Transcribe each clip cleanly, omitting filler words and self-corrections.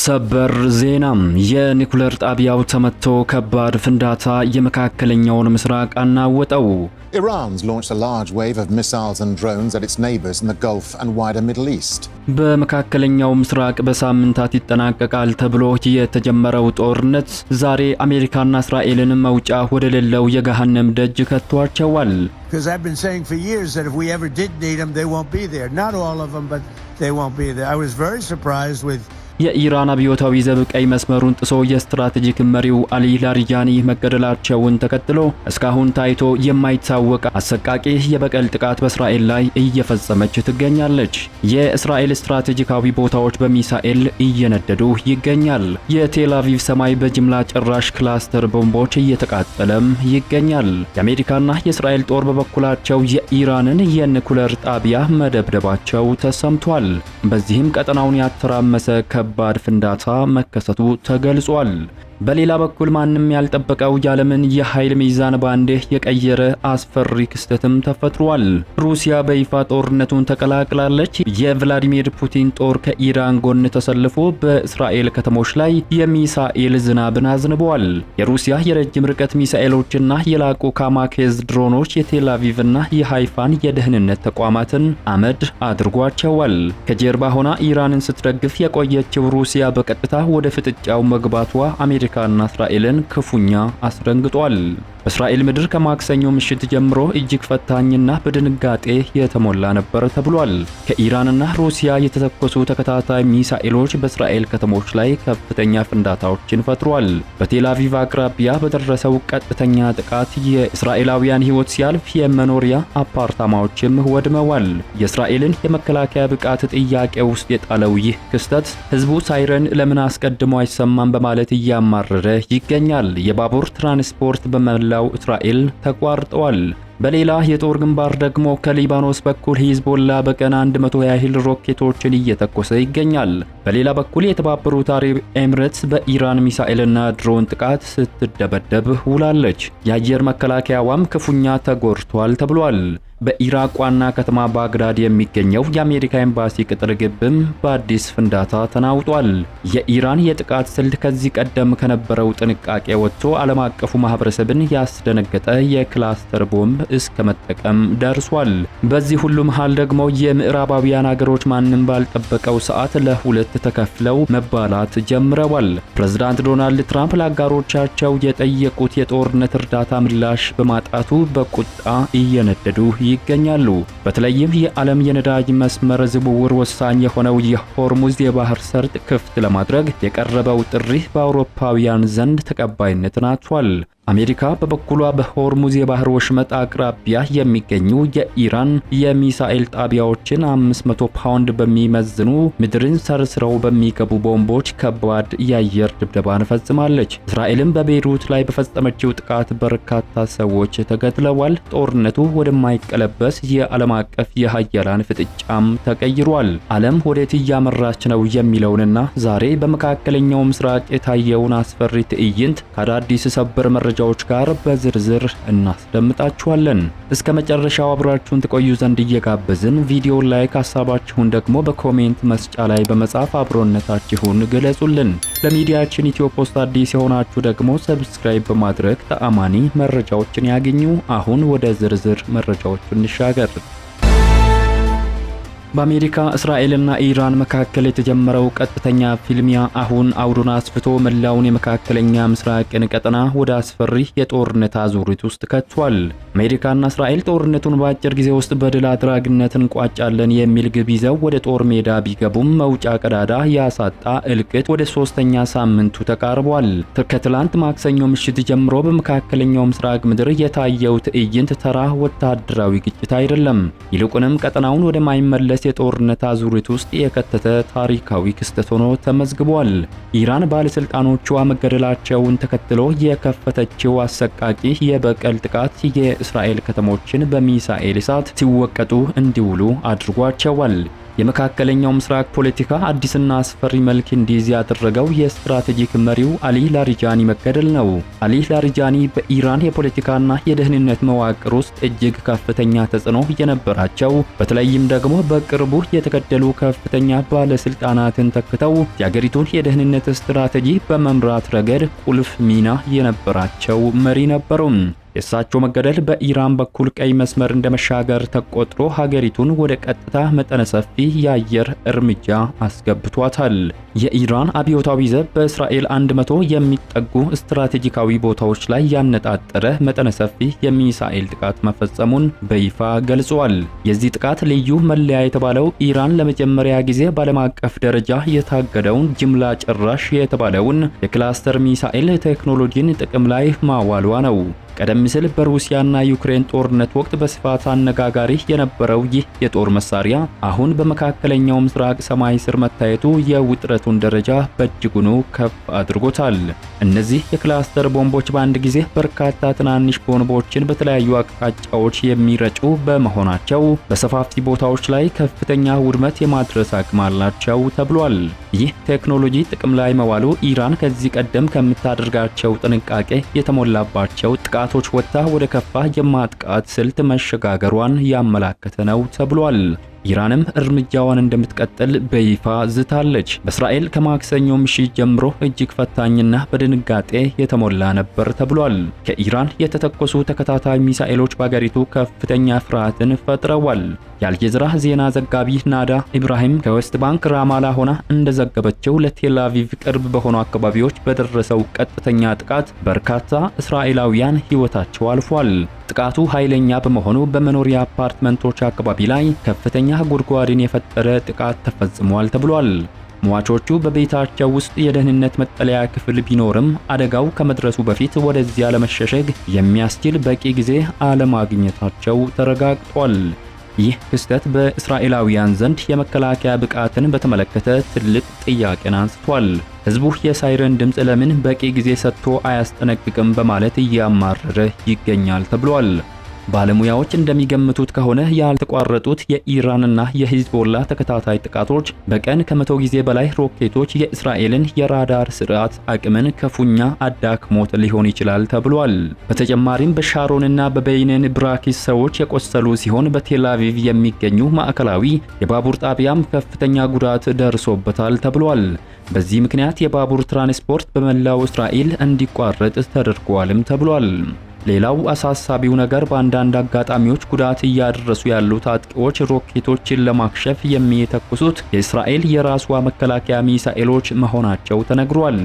ሰበር ዜና የኒኩሌር ጣቢያው ተመቶ ከባድ ፍንዳታ የመካከለኛውን ምስራቅ አናወጠው። Iran's launched a large wave of missiles and drones at its neighbors in the Gulf and wider Middle East. በመካከለኛው ምስራቅ በሳምንታት ይጠናቀቃል ተብሎ የተጀመረው ጦርነት ዛሬ አሜሪካና እስራኤልን መውጫ ወደሌለው የገሃነም ደጅ ከቷቸዋል። Because I've been saying for years that if we ever did need them, they won't be there. Not all of them, but they won't be there. I was very surprised with የኢራን አብዮታዊ ዘብ ቀይ መስመሩን ጥሶ የስትራቴጂክ መሪው አሊ ላሪጃኒ መገደላቸውን ተከትሎ እስካሁን ታይቶ የማይታወቅ አሰቃቂ የበቀል ጥቃት በእስራኤል ላይ እየፈጸመች ትገኛለች። የእስራኤል ስትራቴጂካዊ ቦታዎች በሚሳኤል እየነደዱ ይገኛል። የቴል አቪቭ ሰማይ በጅምላ ጨራሽ ክላስተር ቦምቦች እየተቃጠለም ይገኛል። የአሜሪካና የእስራኤል ጦር በበኩላቸው የኢራንን የኒኩሌር ጣቢያ መደብደባቸው ተሰምቷል። በዚህም ቀጠናውን ያተራመሰ ከባድ ፍንዳታ መከሰቱ ተገልጿል። በሌላ በኩል ማንም ያልጠበቀው የዓለምን የኃይል ሚዛን ባንዴ የቀየረ አስፈሪ ክስተትም ተፈጥሯል። ሩሲያ በይፋ ጦርነቱን ተቀላቅላለች። የቭላዲሚር ፑቲን ጦር ከኢራን ጎን ተሰልፎ በእስራኤል ከተሞች ላይ የሚሳኤል ዝናብን አዝንበዋል። የሩሲያ የረጅም ርቀት ሚሳኤሎችና የላቁ ካማኬዝ ድሮኖች የቴል አቪቭና የሃይፋን የደህንነት ተቋማትን አመድ አድርጓቸዋል። ከጀርባ ሆና ኢራንን ስትደግፍ የቆየችው ሩሲያ በቀጥታ ወደ ፍጥጫው መግባቷ አሜሪካና እስራኤልን ክፉኛ አስደንግጧል። በእስራኤል ምድር ከማክሰኞ ምሽት ጀምሮ እጅግ ፈታኝና በድንጋጤ የተሞላ ነበር ተብሏል። ከኢራንና ሩሲያ የተተኮሱ ተከታታይ ሚሳኤሎች በእስራኤል ከተሞች ላይ ከፍተኛ ፍንዳታዎችን ፈጥሯል። በቴል አቪቭ አቅራቢያ በደረሰው ቀጥተኛ ጥቃት የእስራኤላውያን ሕይወት ሲያልፍ የመኖሪያ አፓርታማዎችም ወድመዋል። የእስራኤልን የመከላከያ ብቃት ጥያቄ ውስጥ የጣለው ይህ ክስተት ሕዝቡ ሳይረን ለምን አስቀድሞ አይሰማም በማለት እያማረረ ይገኛል። የባቡር ትራንስፖርት በመላው እስራኤል ተቋርጧል። በሌላ የጦር ግንባር ደግሞ ከሊባኖስ በኩል ሂዝቦላ በቀን 100 ያህል ሮኬቶችን እየተኮሰ ይገኛል። በሌላ በኩል የተባበሩት አረብ ኤምሬትስ በኢራን ሚሳኤልና ድሮን ጥቃት ስትደበደብ ውላለች። የአየር መከላከያዋም ክፉኛ ተጎድቷል ተብሏል። በኢራቅ ዋና ከተማ ባግዳድ የሚገኘው የአሜሪካ ኤምባሲ ቅጥር ግብም በአዲስ ፍንዳታ ተናውጧል። የኢራን የጥቃት ስልት ከዚህ ቀደም ከነበረው ጥንቃቄ ወጥቶ ዓለም አቀፉ ማህበረሰብን ያስደነገጠ የክላስተር ቦምብ እስከ መጠቀም ደርሷል። በዚህ ሁሉ መሃል ደግሞ የምዕራባውያን ሀገሮች ማንም ባልጠበቀው ሰዓት ለሁለት ተከፍለው መባላት ጀምረዋል። ፕሬዝዳንት ዶናልድ ትራምፕ ለአጋሮቻቸው የጠየቁት የጦርነት እርዳታ ምላሽ በማጣቱ በቁጣ እየነደዱ ይገኛሉ። በተለይም የዓለም የነዳጅ መስመር ዝውውር ወሳኝ የሆነው የሆርሙዝ የባህር ሰርጥ ክፍት ለማድረግ የቀረበው ጥሪ በአውሮፓውያን ዘንድ ተቀባይነትን አጥቷል። አሜሪካ በበኩሏ በሆርሙዝ የባህር ወሽመጥ አቅራቢያ የሚገኙ የኢራን የሚሳኤል ጣቢያዎችን 500 ፓውንድ በሚመዝኑ ምድርን ሰርስረው በሚገቡ ቦምቦች ከባድ የአየር ድብደባን ፈጽማለች። እስራኤልም በቤይሩት ላይ በፈጸመችው ጥቃት በርካታ ሰዎች ተገድለዋል። ጦርነቱ ወደማይቀለበስ የዓለም አቀፍ የሀያላን ፍጥጫም ተቀይሯል። ዓለም ወዴት እያመራች ነው የሚለውንና ዛሬ በመካከለኛው ምስራቅ የታየውን አስፈሪ ትዕይንት ከአዳዲስ ሰበር መረጃዎች ጋር በዝርዝር እናስደምጣችኋለን። እስከ መጨረሻው አብራችሁን ተቆዩ ዘንድ እየጋበዝን ቪዲዮ ላይክ፣ ሐሳባችሁን ደግሞ በኮሜንት መስጫ ላይ በመጻፍ አብሮነታችሁን ገለጹልን። ለሚዲያችን ኢትዮ ፖስት አዲስ የሆናችሁ ደግሞ ሰብስክራይብ በማድረግ ተአማኒ መረጃዎችን ያገኙ። አሁን ወደ ዝርዝር መረጃዎቹ እንሻገር። በአሜሪካ እስራኤልና ኢራን መካከል የተጀመረው ቀጥተኛ ፊልሚያ አሁን አውዱን አስፍቶ መላውን የመካከለኛ ምስራቅን ቀጠና ወደ አስፈሪ የጦርነት አዙሪት ውስጥ ከቷል። አሜሪካና እስራኤል ጦርነቱን በአጭር ጊዜ ውስጥ በድል አድራጊነት እንቋጫለን የሚል ግብ ይዘው ወደ ጦር ሜዳ ቢገቡም መውጫ ቀዳዳ ያሳጣ እልቅት ወደ ሶስተኛ ሳምንቱ ተቃርቧል። ከትላንት ማክሰኞ ምሽት ጀምሮ በመካከለኛው ምስራቅ ምድር የታየው ትዕይንት ተራ ወታደራዊ ግጭት አይደለም። ይልቁንም ቀጠናውን ወደ ማይመለስ የጦርነት አዙሪት ውስጥ የከተተ ታሪካዊ ክስተት ሆኖ ተመዝግቧል። ኢራን ባለስልጣኖቿ መገደላቸውን ተከትሎ የከፈተችው አሰቃቂ የበቀል ጥቃት የእስራኤል ከተሞችን በሚሳኤል እሳት ሲወቀጡ እንዲውሉ አድርጓቸዋል። የመካከለኛው ምስራቅ ፖለቲካ አዲስና አስፈሪ መልክ እንዲይዝ ያደረገው የስትራቴጂክ መሪው አሊ ላሪጃኒ መገደል ነው። አሊ ላሪጃኒ በኢራን የፖለቲካና የደህንነት መዋቅር ውስጥ እጅግ ከፍተኛ ተጽዕኖ የነበራቸው፣ በተለይም ደግሞ በቅርቡ የተገደሉ ከፍተኛ ባለስልጣናትን ተክተው የአገሪቱን የደህንነት ስትራቴጂ በመምራት ረገድ ቁልፍ ሚና የነበራቸው መሪ ነበሩ። የእሳቸው መገደል በኢራን በኩል ቀይ መስመር እንደመሻገር ተቆጥሮ ሀገሪቱን ወደ ቀጥታ መጠነ ሰፊ የአየር እርምጃ አስገብቷታል። የኢራን አብዮታዊ ዘብ በእስራኤል 100 የሚጠጉ ስትራቴጂካዊ ቦታዎች ላይ ያነጣጠረ መጠነ ሰፊ የሚሳኤል ጥቃት መፈጸሙን በይፋ ገልጿል። የዚህ ጥቃት ልዩ መለያ የተባለው ኢራን ለመጀመሪያ ጊዜ በዓለም አቀፍ ደረጃ የታገደውን ጅምላ ጨራሽ የተባለውን የክላስተር ሚሳኤል ቴክኖሎጂን ጥቅም ላይ ማዋሏ ነው። ቀደም ሲል በሩሲያና ዩክሬን ጦርነት ወቅት በስፋት አነጋጋሪ የነበረው ይህ የጦር መሳሪያ አሁን በመካከለኛው ምስራቅ ሰማይ ስር መታየቱ የውጥረቱን ደረጃ በእጅጉኑ ከፍ አድርጎታል። እነዚህ የክላስተር ቦምቦች በአንድ ጊዜ በርካታ ትናንሽ ቦምቦችን በተለያዩ አቅጣጫዎች የሚረጩ በመሆናቸው በሰፋፊ ቦታዎች ላይ ከፍተኛ ውድመት የማድረስ አቅም አላቸው ተብሏል። ይህ ቴክኖሎጂ ጥቅም ላይ መዋሉ ኢራን ከዚህ ቀደም ከምታደርጋቸው ጥንቃቄ የተሞላባቸው ጥቃቶች ወጥታ ወደ ከፋ የማጥቃት ስልት መሸጋገሯን ያመላከተ ነው ተብሏል። ኢራንም እርምጃዋን እንደምትቀጥል በይፋ ዝታለች። በእስራኤል ከማክሰኞ ምሽት ጀምሮ እጅግ ፈታኝና በድንጋጤ የተሞላ ነበር ተብሏል። ከኢራን የተተኮሱ ተከታታይ ሚሳኤሎች በአገሪቱ ከፍተኛ ፍርሃትን ፈጥረዋል። የአልጀዚራ ዜና ዘጋቢ ናዳ ኢብራሂም ከዌስት ባንክ ራማላ ሆና እንደዘገበችው ለቴል አቪቭ ቅርብ በሆኑ አካባቢዎች በደረሰው ቀጥተኛ ጥቃት በርካታ እስራኤላውያን ሕይወታቸው አልፏል። ጥቃቱ ኃይለኛ በመሆኑ በመኖሪያ አፓርትመንቶች አካባቢ ላይ ከፍተኛ ጉድጓድን የፈጠረ ጥቃት ተፈጽሟል ተብሏል። ሟቾቹ በቤታቸው ውስጥ የደህንነት መጠለያ ክፍል ቢኖርም አደጋው ከመድረሱ በፊት ወደዚያ ለመሸሸግ የሚያስችል በቂ ጊዜ አለማግኘታቸው ተረጋግጧል። ይህ ክስተት በእስራኤላውያን ዘንድ የመከላከያ ብቃትን በተመለከተ ትልቅ ጥያቄን አንስቷል። ሕዝቡ የሳይረን ድምፅ ለምን በቂ ጊዜ ሰጥቶ አያስጠነቅቅም በማለት እያማረረ ይገኛል ተብሏል። ባለሙያዎች እንደሚገምቱት ከሆነ ያልተቋረጡት የኢራንና የሂዝቦላ ተከታታይ ጥቃቶች በቀን ከ100 ጊዜ በላይ ሮኬቶች የእስራኤልን የራዳር ስርዓት አቅምን ክፉኛ አዳክሞት ሊሆን ይችላል ተብሏል። በተጨማሪም በሻሮንና በበይነን ብራኪስ ሰዎች የቆሰሉ ሲሆን በቴል አቪቭ የሚገኙ ማዕከላዊ የባቡር ጣቢያም ከፍተኛ ጉዳት ደርሶበታል ተብሏል። በዚህ ምክንያት የባቡር ትራንስፖርት በመላው እስራኤል እንዲቋረጥ ተደርጓልም ተብሏል። ሌላው አሳሳቢው ነገር በአንዳንድ አጋጣሚዎች ጉዳት እያደረሱ ያሉት አጥቂዎች ሮኬቶችን ለማክሸፍ የሚተኩሱት የእስራኤል የራሷ መከላከያ ሚሳኤሎች መሆናቸው ተነግሯል።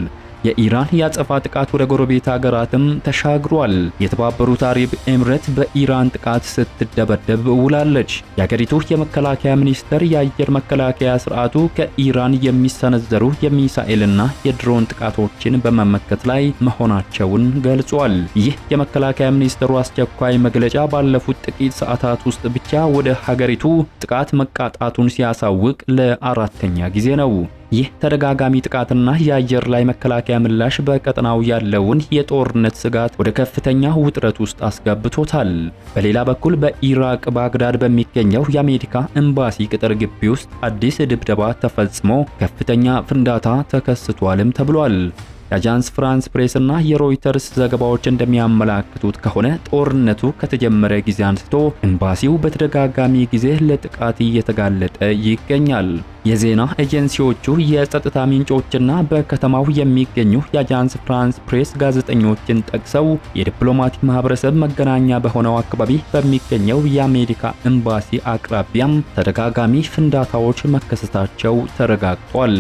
የኢራን ያጸፋ ጥቃት ወደ ጎረቤት ሀገራትም ተሻግሯል። የተባበሩት አረብ ኤምሬት በኢራን ጥቃት ስትደበደብ ውላለች። የሀገሪቱ የመከላከያ ሚኒስቴር የአየር መከላከያ ስርዓቱ ከኢራን የሚሰነዘሩ የሚሳኤልና የድሮን ጥቃቶችን በመመከት ላይ መሆናቸውን ገልጿል። ይህ የመከላከያ ሚኒስቴሩ አስቸኳይ መግለጫ ባለፉት ጥቂት ሰዓታት ውስጥ ብቻ ወደ ሀገሪቱ ጥቃት መቃጣቱን ሲያሳውቅ ለአራተኛ ጊዜ ነው። ይህ ተደጋጋሚ ጥቃትና የአየር ላይ መከላከያ ምላሽ በቀጠናው ያለውን የጦርነት ስጋት ወደ ከፍተኛ ውጥረት ውስጥ አስገብቶታል። በሌላ በኩል በኢራቅ ባግዳድ በሚገኘው የአሜሪካ ኤምባሲ ቅጥር ግቢ ውስጥ አዲስ ድብደባ ተፈጽሞ ከፍተኛ ፍንዳታ ተከስቷልም ተብሏል። የአጃንስ ፍራንስ ፕሬስ እና የሮይተርስ ዘገባዎች እንደሚያመላክቱት ከሆነ ጦርነቱ ከተጀመረ ጊዜ አንስቶ ኤምባሲው በተደጋጋሚ ጊዜ ለጥቃት እየተጋለጠ ይገኛል። የዜና ኤጀንሲዎቹ የጸጥታ ምንጮችና በከተማው የሚገኙ የአጃንስ ፍራንስ ፕሬስ ጋዜጠኞችን ጠቅሰው የዲፕሎማቲክ ማህበረሰብ መገናኛ በሆነው አካባቢ በሚገኘው የአሜሪካ ኤምባሲ አቅራቢያም ተደጋጋሚ ፍንዳታዎች መከሰታቸው ተረጋግጧል።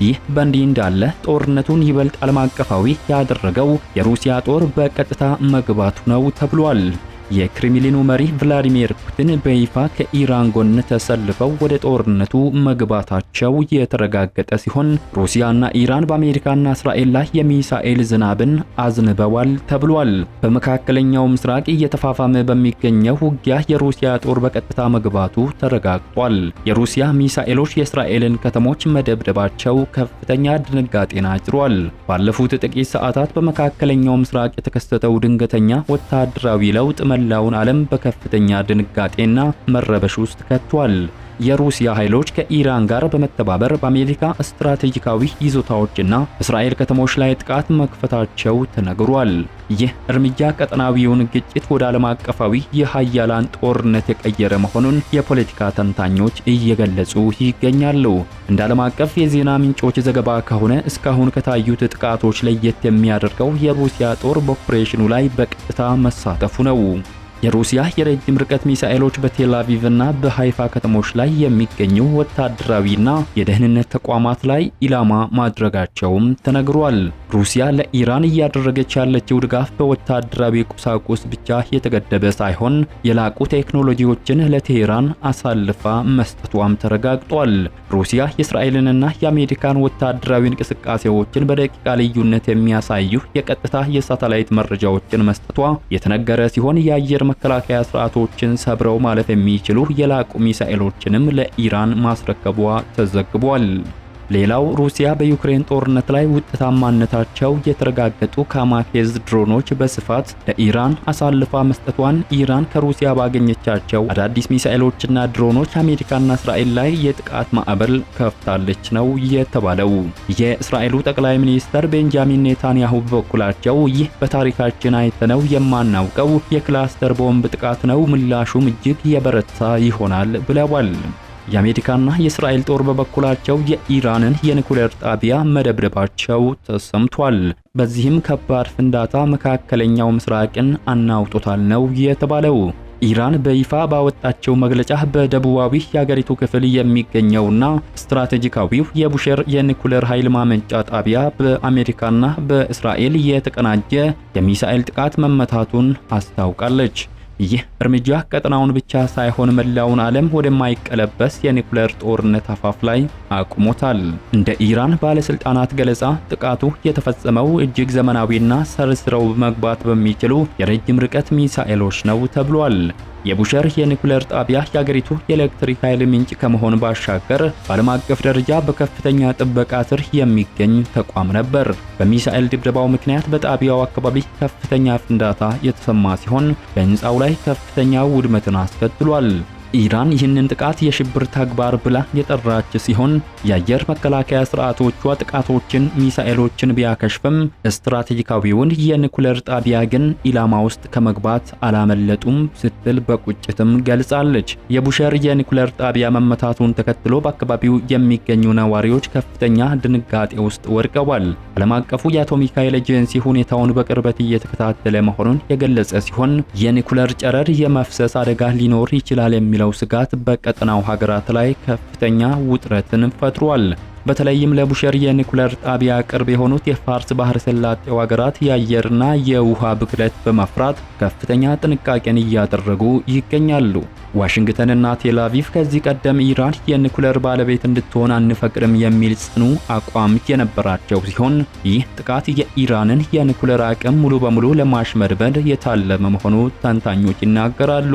ይህ በእንዲህ እንዳለ ጦርነቱን ይበልጥ ዓለም አቀፋዊ ያደረገው የሩሲያ ጦር በቀጥታ መግባቱ ነው ተብሏል። የክሬምሊኑ መሪ ቭላዲሚር ፑቲን በይፋ ከኢራን ጎን ተሰልፈው ወደ ጦርነቱ መግባታቸው የተረጋገጠ ሲሆን ሩሲያና ኢራን በአሜሪካና እስራኤል ላይ የሚሳኤል ዝናብን አዝንበዋል ተብሏል። በመካከለኛው ምስራቅ እየተፋፋመ በሚገኘው ውጊያ የሩሲያ ጦር በቀጥታ መግባቱ ተረጋግጧል። የሩሲያ ሚሳኤሎች የእስራኤልን ከተሞች መደብደባቸው ከፍተኛ ድንጋጤን አጭሯል። ባለፉት ጥቂት ሰዓታት በመካከለኛው ምስራቅ የተከሰተው ድንገተኛ ወታደራዊ ለውጥ መላውን ዓለም በከፍተኛ ድንጋጤና መረበሽ ውስጥ ከቷል። የሩሲያ ኃይሎች ከኢራን ጋር በመተባበር በአሜሪካ ስትራቴጂካዊ ይዞታዎችና እስራኤል ከተሞች ላይ ጥቃት መክፈታቸው ተነግሯል። ይህ እርምጃ ቀጠናዊውን ግጭት ወደ ዓለም አቀፋዊ የኃያላን ጦርነት የቀየረ መሆኑን የፖለቲካ ተንታኞች እየገለጹ ይገኛሉ። እንደ ዓለም አቀፍ የዜና ምንጮች ዘገባ ከሆነ እስካሁን ከታዩት ጥቃቶች ለየት የሚያደርገው የሩሲያ ጦር በኦፕሬሽኑ ላይ በቀጥታ መሳተፉ ነው። የሩሲያ የረጅም ርቀት ሚሳኤሎች በቴል አቪቭ እና በሃይፋ ከተሞች ላይ የሚገኙ ወታደራዊና የደህንነት ተቋማት ላይ ኢላማ ማድረጋቸውም ተነግሯል። ሩሲያ ለኢራን እያደረገች ያለችው ድጋፍ በወታደራዊ ቁሳቁስ ብቻ የተገደበ ሳይሆን የላቁ ቴክኖሎጂዎችን ለቴህራን አሳልፋ መስጠቷም ተረጋግጧል። ሩሲያ የእስራኤልንና የአሜሪካን ወታደራዊ እንቅስቃሴዎችን በደቂቃ ልዩነት የሚያሳዩ የቀጥታ የሳተላይት መረጃዎችን መስጠቷ የተነገረ ሲሆን የአየር መከላከያ ስርዓቶችን ሰብረው ማለፍ የሚችሉ የላቁ ሚሳኤሎችንም ለኢራን ማስረከቧ ተዘግቧል። ሌላው ሩሲያ በዩክሬን ጦርነት ላይ ውጤታማነታቸው የተረጋገጡ ካማኬዝ ድሮኖች በስፋት ለኢራን አሳልፋ መስጠቷን ኢራን ከሩሲያ ባገኘቻቸው አዳዲስ ሚሳኤሎችና ድሮኖች አሜሪካና እስራኤል ላይ የጥቃት ማዕበል ከፍታለች ነው የተባለው። የእስራኤሉ ጠቅላይ ሚኒስትር ቤንጃሚን ኔታንያሁ በበኩላቸው ይህ በታሪካችን አይተነው የማናውቀው የክላስተር ቦምብ ጥቃት ነው፣ ምላሹም እጅግ የበረታ ይሆናል ብለዋል። የአሜሪካና የእስራኤል ጦር በበኩላቸው የኢራንን የኒኩሌር ጣቢያ መደብደባቸው ተሰምቷል። በዚህም ከባድ ፍንዳታ መካከለኛው ምስራቅን አናውጦታል ነው የተባለው። ኢራን በይፋ ባወጣቸው መግለጫ በደቡባዊ የአገሪቱ ክፍል የሚገኘውና ስትራቴጂካዊው የቡሼር የኒኩሌር ኃይል ማመንጫ ጣቢያ በአሜሪካና በእስራኤል የተቀናጀ የሚሳኤል ጥቃት መመታቱን አስታውቃለች። ይህ እርምጃ ቀጠናውን ብቻ ሳይሆን መላውን ዓለም ወደማይቀለበስ የኒኩሌር ጦርነት አፋፍ ላይ አቁሞታል። እንደ ኢራን ባለስልጣናት ገለጻ ጥቃቱ የተፈጸመው እጅግ ዘመናዊና ሰርስረው መግባት በሚችሉ የረጅም ርቀት ሚሳኤሎች ነው ተብሏል። የቡሸር የኒኩሌር ጣቢያ የአገሪቱ የኤሌክትሪክ ኃይል ምንጭ ከመሆን ባሻገር በዓለም አቀፍ ደረጃ በከፍተኛ ጥበቃ ስር የሚገኝ ተቋም ነበር። በሚሳኤል ድብደባው ምክንያት በጣቢያው አካባቢ ከፍተኛ ፍንዳታ የተሰማ ሲሆን በህንፃው ላይ ከፍተኛ ውድመትን አስከትሏል። ኢራን ይህንን ጥቃት የሽብር ተግባር ብላ የጠራች ሲሆን የአየር መከላከያ ስርዓቶቿ ጥቃቶችን፣ ሚሳኤሎችን ቢያከሽፍም ስትራቴጂካዊውን የኒኩሌር ጣቢያ ግን ኢላማ ውስጥ ከመግባት አላመለጡም ስትል በቁጭትም ገልጻለች። የቡሸር የኒኩሌር ጣቢያ መመታቱን ተከትሎ በአካባቢው የሚገኙ ነዋሪዎች ከፍተኛ ድንጋጤ ውስጥ ወድቀዋል። ዓለም አቀፉ የአቶሚክ ኃይል ኤጀንሲ ሁኔታውን በቅርበት እየተከታተለ መሆኑን የገለጸ ሲሆን የኒኩሌር ጨረር የመፍሰስ አደጋ ሊኖር ይችላል የሚለው ስጋት በቀጠናው ሀገራት ላይ ከፍተኛ ውጥረትን ፈጥሯል። በተለይም ለቡሸር የኒኩሌር ጣቢያ ቅርብ የሆኑት የፋርስ ባህረ ሰላጤው ሀገራት የአየርና የውሃ ብክለት በመፍራት ከፍተኛ ጥንቃቄን እያደረጉ ይገኛሉ። ዋሽንግተንና ቴል አቪቭ ከዚህ ቀደም ኢራን የኒኩሌር ባለቤት እንድትሆን አንፈቅድም የሚል ጽኑ አቋም የነበራቸው ሲሆን ይህ ጥቃት የኢራንን የኒኩሌር አቅም ሙሉ በሙሉ ለማሽመድመድ የታለመ መሆኑ ተንታኞች ይናገራሉ።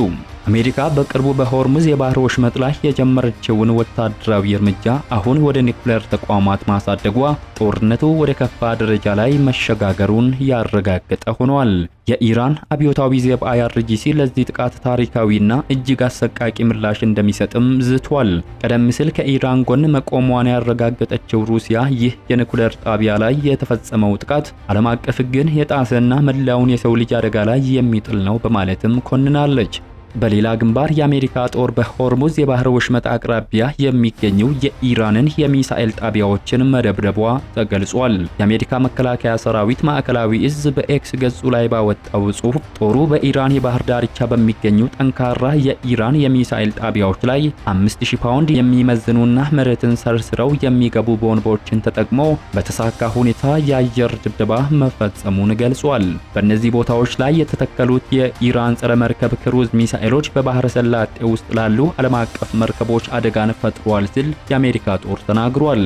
አሜሪካ በቅርቡ በሆርሙዝ የባህር ወሽመጥ ላይ የጀመረችውን ወታደራዊ እርምጃ አሁን ወደ ኒኩሌር ተቋማት ማሳደጓ ጦርነቱ ወደ ከፋ ደረጃ ላይ መሸጋገሩን ያረጋገጠ ሆኗል። የኢራን አብዮታዊ ዘብ IRGC ለዚህ ጥቃት ታሪካዊና እጅግ አሰቃቂ ምላሽ እንደሚሰጥም ዝቷል። ቀደም ሲል ከኢራን ጎን መቆሟን ያረጋገጠችው ሩሲያ ይህ የኒኩሌር ጣቢያ ላይ የተፈጸመው ጥቃት ዓለም አቀፍ ሕግን የጣሰና መላውን የሰው ልጅ አደጋ ላይ የሚጥል ነው በማለትም ኮንናለች። በሌላ ግንባር የአሜሪካ ጦር በሆርሙዝ የባህር ወሽመጥ አቅራቢያ የሚገኙ የኢራንን የሚሳኤል ጣቢያዎችን መደብደቧ ተገልጿል። የአሜሪካ መከላከያ ሰራዊት ማዕከላዊ እዝ በኤክስ ገጹ ላይ ባወጣው ጽሑፍ ጦሩ በኢራን የባህር ዳርቻ በሚገኙ ጠንካራ የኢራን የሚሳኤል ጣቢያዎች ላይ 5000 ፓውንድ የሚመዝኑና መሬትን ሰርስረው የሚገቡ ቦምቦችን ተጠቅሞ በተሳካ ሁኔታ የአየር ድብደባ መፈጸሙን ገልጿል። በእነዚህ ቦታዎች ላይ የተተከሉት የኢራን ጸረ መርከብ ክሩዝ ሚሳኤሎች በባህረ ሰላጤ ውስጥ ላሉ ዓለም አቀፍ መርከቦች አደጋን ፈጥሯል ሲል የአሜሪካ ጦር ተናግሯል።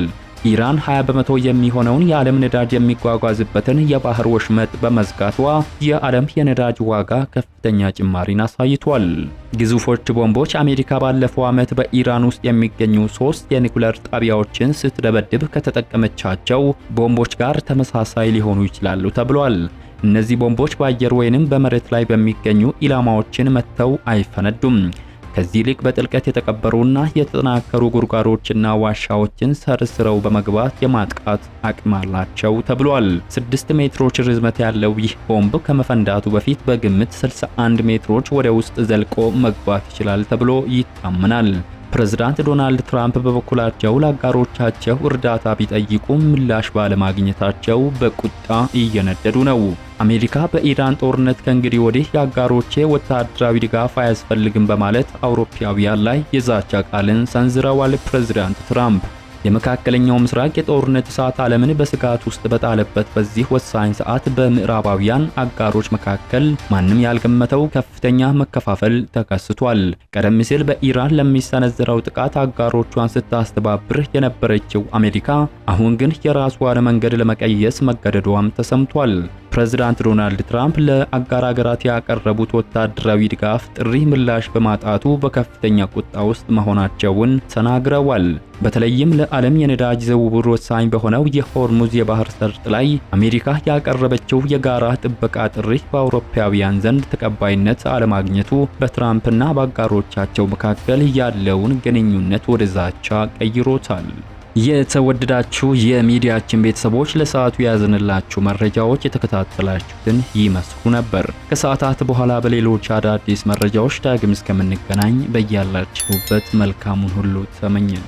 ኢራን 20 በመቶ የሚሆነውን የዓለም ነዳጅ የሚጓጓዝበትን የባህር ወሽመጥ በመዝጋቷ የዓለም የነዳጅ ዋጋ ከፍተኛ ጭማሪን አሳይቷል። ግዙፎች ቦምቦች አሜሪካ ባለፈው ዓመት በኢራን ውስጥ የሚገኙ 3 የኒኩሌር ጣቢያዎችን ስትደበድብ ከተጠቀመቻቸው ቦምቦች ጋር ተመሳሳይ ሊሆኑ ይችላሉ ተብሏል። እነዚህ ቦምቦች በአየር ወይንም በመሬት ላይ በሚገኙ ኢላማዎችን መተው አይፈነዱም። ከዚህ ይልቅ በጥልቀት የተቀበሩና የተጠናከሩ ጉድጓዶችና ዋሻዎችን ሰርስረው በመግባት የማጥቃት አቅም አላቸው ተብሏል። 6 ሜትሮች ርዝመት ያለው ይህ ቦምብ ከመፈንዳቱ በፊት በግምት 61 ሜትሮች ወደ ውስጥ ዘልቆ መግባት ይችላል ተብሎ ይታመናል። ፕሬዝዳንት ዶናልድ ትራምፕ በበኩላቸው ለአጋሮቻቸው እርዳታ ቢጠይቁም ምላሽ ባለማግኘታቸው በቁጣ እየነደዱ ነው። አሜሪካ በኢራን ጦርነት ከእንግዲህ ወዲህ የአጋሮቼ ወታደራዊ ድጋፍ አያስፈልግም በማለት አውሮፓውያን ላይ የዛቻ ቃልን ሰንዝረዋል። ፕሬዝዳንት ትራምፕ የመካከለኛው ምስራቅ የጦርነት እሳት ዓለምን በስጋት ውስጥ በጣለበት በዚህ ወሳኝ ሰዓት በምዕራባውያን አጋሮች መካከል ማንም ያልገመተው ከፍተኛ መከፋፈል ተከስቷል። ቀደም ሲል በኢራን ለሚሰነዘረው ጥቃት አጋሮቿን ስታስተባብር የነበረችው አሜሪካ አሁን ግን የራሷን መንገድ ለመቀየስ መገደዷም ተሰምቷል። ፕሬዝዳንት ዶናልድ ትራምፕ ለአጋር ሀገራት ያቀረቡት ወታደራዊ ድጋፍ ጥሪ ምላሽ በማጣቱ በከፍተኛ ቁጣ ውስጥ መሆናቸውን ተናግረዋል። በተለይም ለዓለም የነዳጅ ዝውውር ወሳኝ በሆነው የሆርሙዝ የባህር ሰርጥ ላይ አሜሪካ ያቀረበችው የጋራ ጥበቃ ጥሪ በአውሮፓውያን ዘንድ ተቀባይነት አለማግኘቱ በትራምፕና በአጋሮቻቸው መካከል ያለውን ግንኙነት ወደ ዛቻ ቀይሮታል። የተወደዳችሁ የሚዲያችን ቤተሰቦች ለሰዓቱ ያዝንላችሁ መረጃዎች የተከታተላችሁትን ይመስሉ ነበር። ከሰዓታት በኋላ በሌሎች አዳዲስ መረጃዎች ዳግም እስከምንገናኝ በያላችሁበት መልካሙን ሁሉ ተመኘን።